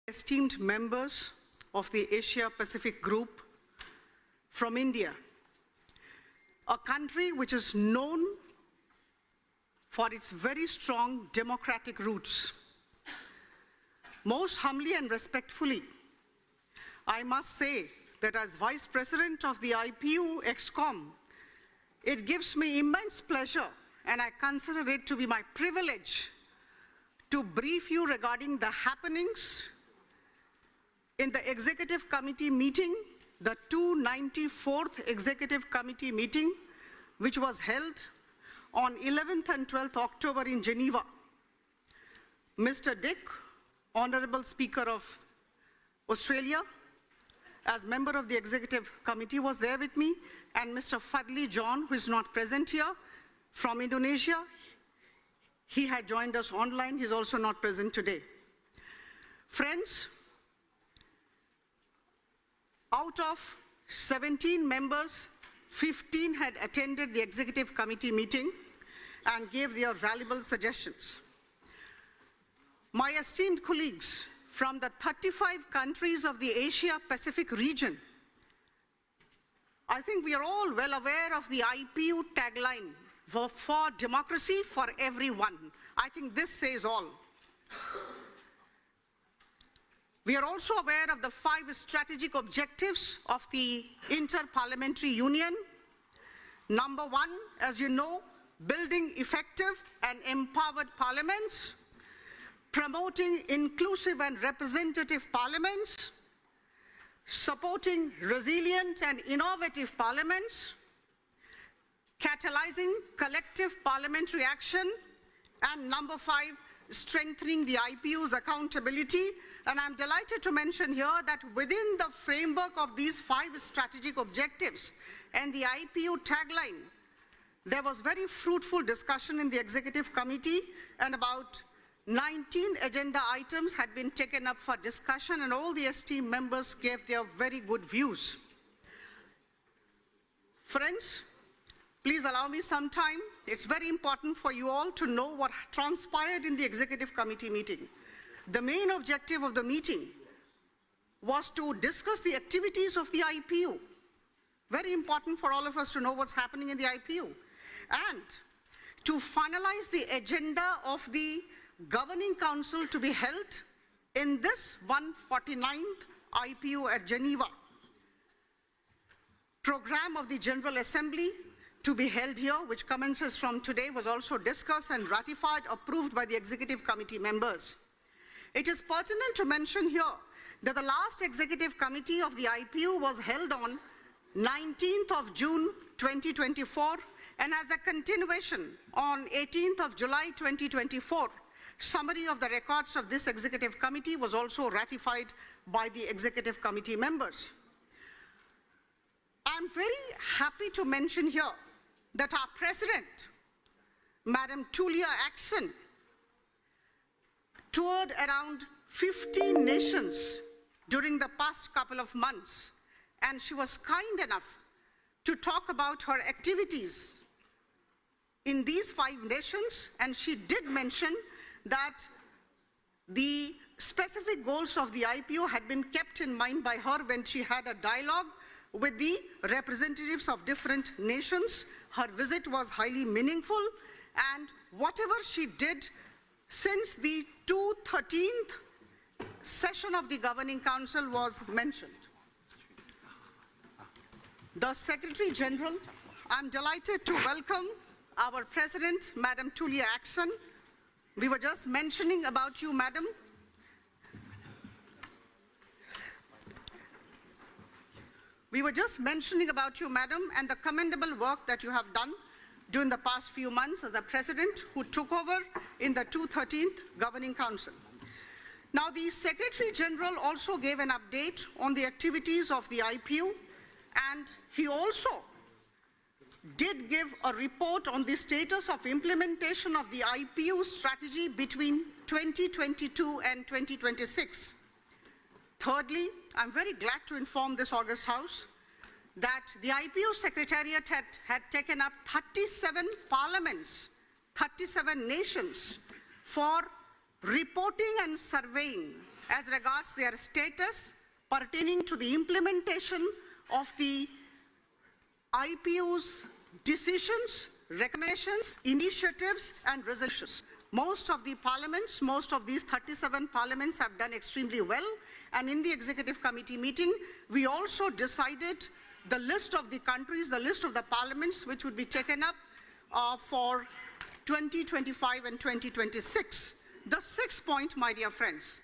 Esteemed members of the Asia-Pacific Group from India, a country which is known for its very strong democratic roots. Most humbly and respectfully, I must say that as Vice President of the IPU ExCom, it gives me immense pleasure and I consider it to be my privilege to brief you regarding the happenings in the Executive Committee meeting, the 294th Executive Committee meeting, which was held on 11th and 12th October in Geneva. Mr. Dick, Honorable Speaker of Australia, as member of the Executive Committee, was there with me, and Mr. Fadli John, who is not present here, from Indonesia. He had joined us online. He's also not present today. Friends, out of 17 members, 15 had attended the Executive Committee meeting and gave their valuable suggestions. My esteemed colleagues from the 35 countries of the Asia-Pacific region, I think we are all well aware of the IPU tagline, for democracy, for everyone. I think this says all. We are also aware of the 5 strategic objectives of the Inter-Parliamentary Union. Number 1, as you know, building effective and empowered parliaments, promoting inclusive and representative parliaments, supporting resilient and innovative parliaments, catalyzing collective parliamentary action, and number 5, strengthening the IPU's accountability. And I'm delighted to mention here that within the framework of these 5 strategic objectives and the IPU tagline, there was very fruitful discussion in the Executive Committee, and about 19 agenda items had been taken up for discussion, and all the esteemed members gave their very good views. Friends, please allow me some time. It's very important for you all to know what transpired in the Executive Committee meeting. The main objective of the meeting was to discuss the activities of the IPU. Very important for all of us to know what's happening in the IPU. And to finalize the agenda of the Governing Council to be held in this 149th IPU at Geneva. Program of the General Assembly to be held here, which commences from today, was also discussed and ratified, approved by the Executive Committee members. It is pertinent to mention here that the last Executive Committee of the IPU was held on 19th of June 2024, and as a continuation on 18th of July 2024, summary of the records of this Executive Committee was also ratified by the Executive Committee members. I'm very happy to mention here that our President, Madam Tulia Axon, toured around 15 nations during the past couple of months, and she was kind enough to talk about her activities in these 5 nations, and she did mention that the specific goals of the IPU had been kept in mind by her when she had a dialogue with the representatives of different nations. Her visit was highly meaningful, and whatever she did since the 213th session of the Governing Council was mentioned. The Secretary General, I'm delighted to welcome our President, Madam Tulia Axon. We were just mentioning about you, Madam. We were just mentioning about you, Madam, and the commendable work that you have done during the past few months as the President who took over in the 213th Governing Council. Now, the Secretary General also gave an update on the activities of the IPU, and he also did give a report on the status of implementation of the IPU strategy between 2022 and 2026. Thirdly, I'm very glad to inform this August House that the IPU Secretariat had taken up 37 parliaments, 37 nations for reporting and surveying as regards their status pertaining to the implementation of the IPU's decisions, recommendations, initiatives, and resolutions. Most of the parliaments, most of these 37 parliaments have done extremely well, and in the executive committee meeting, we also decided the list of the countries, the list of the parliaments which would be taken up for 2025 and 2026. The sixth point, my dear friends,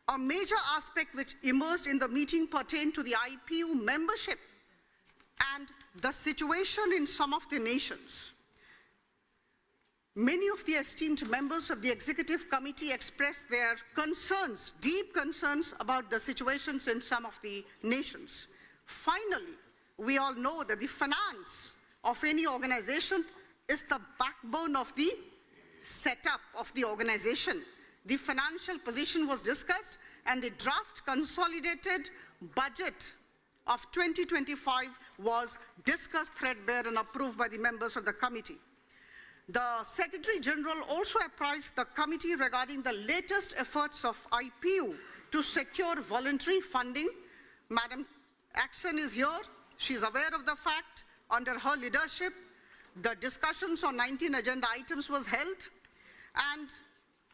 a major aspect which emerged in the meeting pertained to the IPU membership and the situation in some of the nations. Many of the esteemed members of the executive committee expressed their concerns, deep concerns about the situations in some of the nations. Finally, we all know that the finance of any organization is the backbone of the setup of the organization. The financial position was discussed, and the draft consolidated budget of 2025 was discussed threadbare and approved by the members of the committee. The Secretary General also apprised the committee regarding the latest efforts of IPU to secure voluntary funding. Madam Axon is here. She is aware of the fact. Under her leadership, the discussions on 19 agenda items was held, and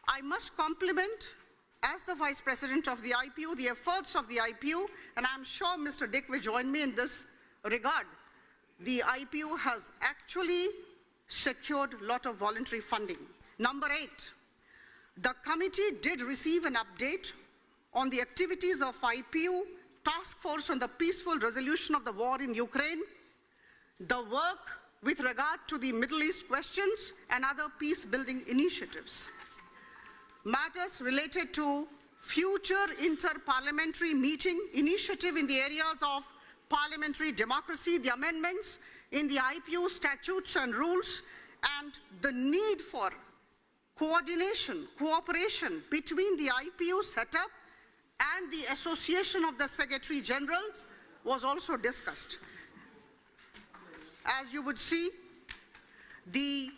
I must compliment, as the Vice President of the IPU, the efforts of the IPU, and I'm sure Mr. Dick will join me in this regard. The IPU has actually secured a lot of voluntary funding. Number 8, the committee did receive an update on the activities of IPU Task Force on the peaceful resolution of the war in Ukraine, the work with regard to the Middle East questions and other peace-building initiatives. Matters related to future inter-parliamentary meeting initiative in the areas of parliamentary democracy, the amendments in the IPU statutes and rules, and the need for coordination, cooperation between the IPU setup and the Association of the Secretary Generals was also discussed. As you would see, the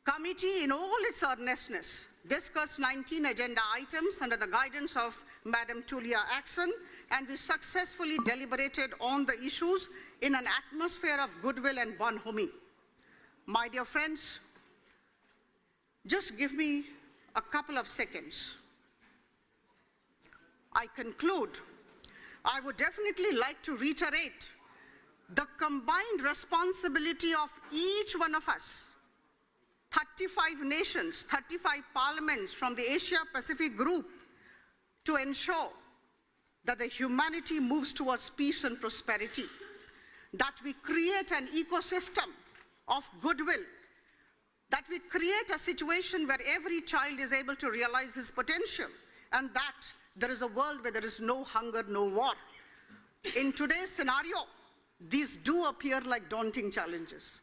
committee, in all its earnestness, discussed 19 agenda items under the guidance of Madam Tulia Axon, and we successfully deliberated on the issues in an atmosphere of goodwill and bonhomie. My dear friends, just give me a couple of seconds. I conclude. I would definitely like to reiterate the combined responsibility of each one of us, 35 nations, 35 parliaments from the Asia-Pacific group, to ensure that the humanity moves towards peace and prosperity, that we create an ecosystem of goodwill, that we create a situation where every child is able to realize his potential, and that there is a world where there is no hunger, no war. In today's scenario, these do appear like daunting challenges.